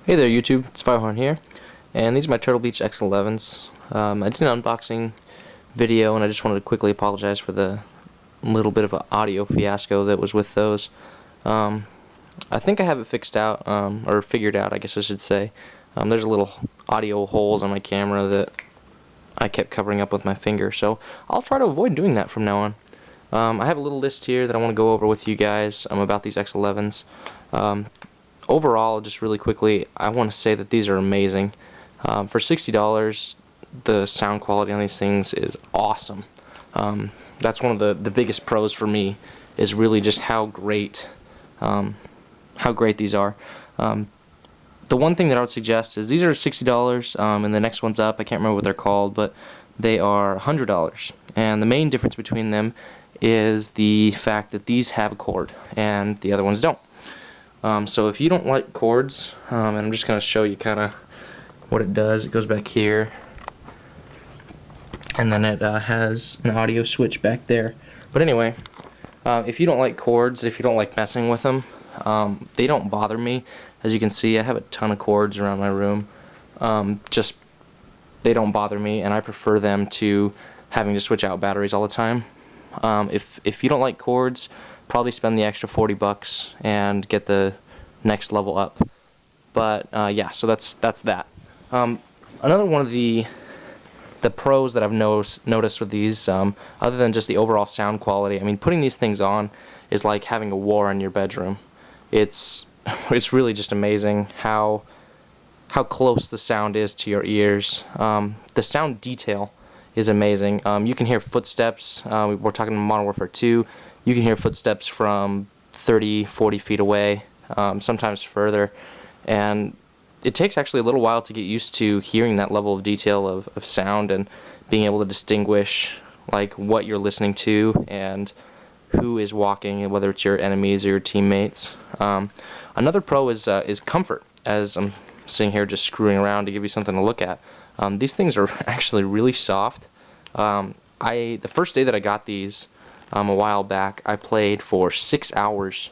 Hey there YouTube, it's Zweihorne here, and these are my Turtle Beach X11s. I did an unboxing video and I just wanted to quickly apologize for the little bit of an audio fiasco that was with those. I think I have it fixed out, or figured out I guess I should say. There's a little audio holes on my camera that I kept covering up with my finger, so I'll try to avoid doing that from now on. I have a little list here that I want to go over with you guys about these X11s. Overall, just really quickly, I want to say that these are amazing. For $60, the sound quality on these things is awesome. That's one of the biggest pros for me, is really just how great these are. The one thing that I would suggest is these are $60, and the next one's up. I can't remember what they're called, but they are $100. And the main difference between them is the fact that these have a cord and the other ones don't. So if you don't like cords, and I'm just going to show you kind of what it does. It goes back here, and then it has an audio switch back there. But anyway, if you don't like cords, if you don't like messing with them, they don't bother me. As you can see, I have a ton of cords around my room. They don't bother me, and I prefer them to having to switch out batteries all the time. If you don't like cords, probably spend the extra 40 bucks and get the next level up. But yeah, so that's that. Another one of the pros that I've noticed with these, other than just the overall sound quality, I mean, putting these things on is like having a war in your bedroom. It's really just amazing how close the sound is to your ears. The sound detail is amazing. You can hear footsteps. We're talking Modern Warfare 2. You can hear footsteps from 30, 40 feet away, sometimes further, and it takes actually a little while to get used to hearing that level of detail of sound and being able to distinguish like what you're listening to and who is walking, and whether it's your enemies or your teammates. Another pro is comfort. As I'm sitting here just screwing around to give you something to look at, these things are actually really soft. The first day that I got these, a while back, I played for 6 hours,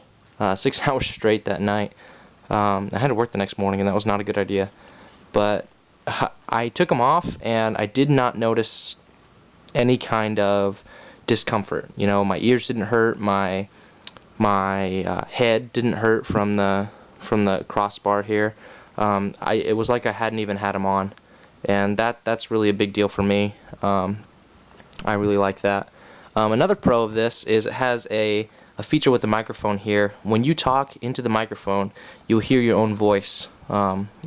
6 hours straight that night. I had to work the next morning, and that was not a good idea. But I took them off, and I did not notice any kind of discomfort. You know, my ears didn't hurt, my head didn't hurt from the crossbar here. It was like I hadn't even had them on, and that's really a big deal for me. I really like that. Another pro of this is it has a feature with the microphone here. When you talk into the microphone, you'll hear your own voice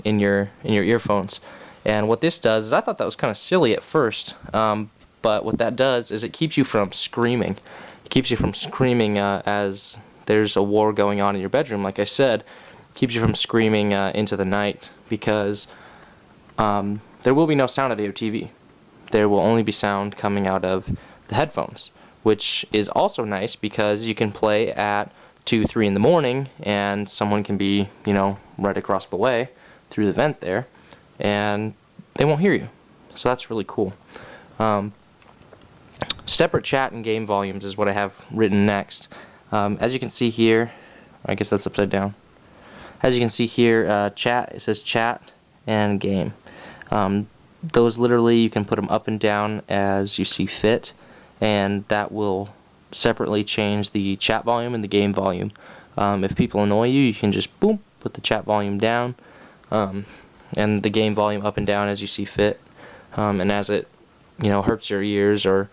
in your earphones. And what this does is, I thought that was kind of silly at first, but what that does is it keeps you from screaming. It keeps you from screaming as there's a war going on in your bedroom. Like I said, it keeps you from screaming into the night, because there will be no sound out of your TV. There will only be sound coming out of the headphones, which is also nice because you can play at 2, 3 in the morning, and someone can be, you know, right across the way through the vent there, and they won't hear you. So that's really cool. Separate chat and game volumes is what I have written next. As you can see here, I guess that's upside down. As you can see here, chat, it says chat and game. Those literally, you can put them up and down as you see fit, and that will separately change the chat volume and the game volume. If people annoy you, you can just boom, put the chat volume down, and the game volume up and down as you see fit. And as it, you know, hurts your ears, or,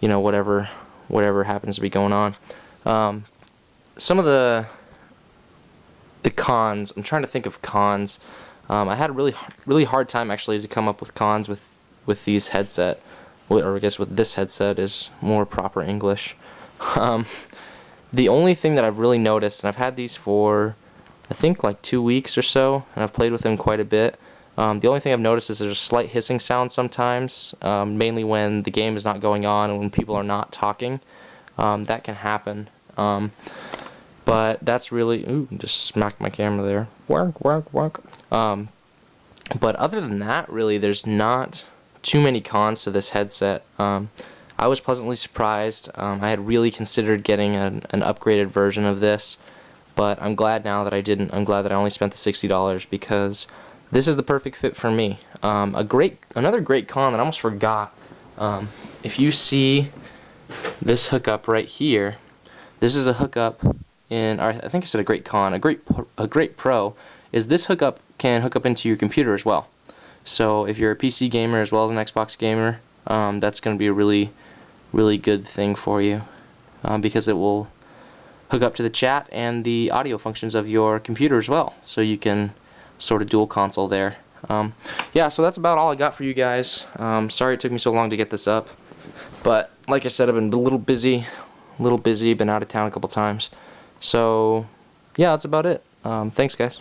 you know, whatever happens to be going on. Some of the cons, I'm trying to think of cons. I had a really hard time actually to come up with cons with these headset, or I guess with this headset is more proper English. The only thing that I've really noticed, and I've had these for I think like 2 weeks or so, and I've played with them quite a bit. The only thing I've noticed is there's a slight hissing sound sometimes, mainly when the game is not going on and when people are not talking. That can happen. But that's really, ooh, just smacked my camera there. Work, work, work. But other than that, really, there's not too many cons to this headset. I was pleasantly surprised. I had really considered getting an upgraded version of this, but I'm glad now that I didn't. I'm glad that I only spent the $60 because this is the perfect fit for me. Another great con that I almost forgot. If you see this hookup right here, this is a hookup in, or I think I said a great con. A great pro is this hookup can hook up into your computer as well. So if you're a PC gamer as well as an Xbox gamer, that's going to be a really good thing for you, because it will hook up to the chat and the audio functions of your computer as well, so you can sort of dual console there. Yeah, so that's about all I got for you guys. Sorry it took me so long to get this up, but like I said, I've been a little busy, been out of town a couple times. So yeah, that's about it. Thanks guys.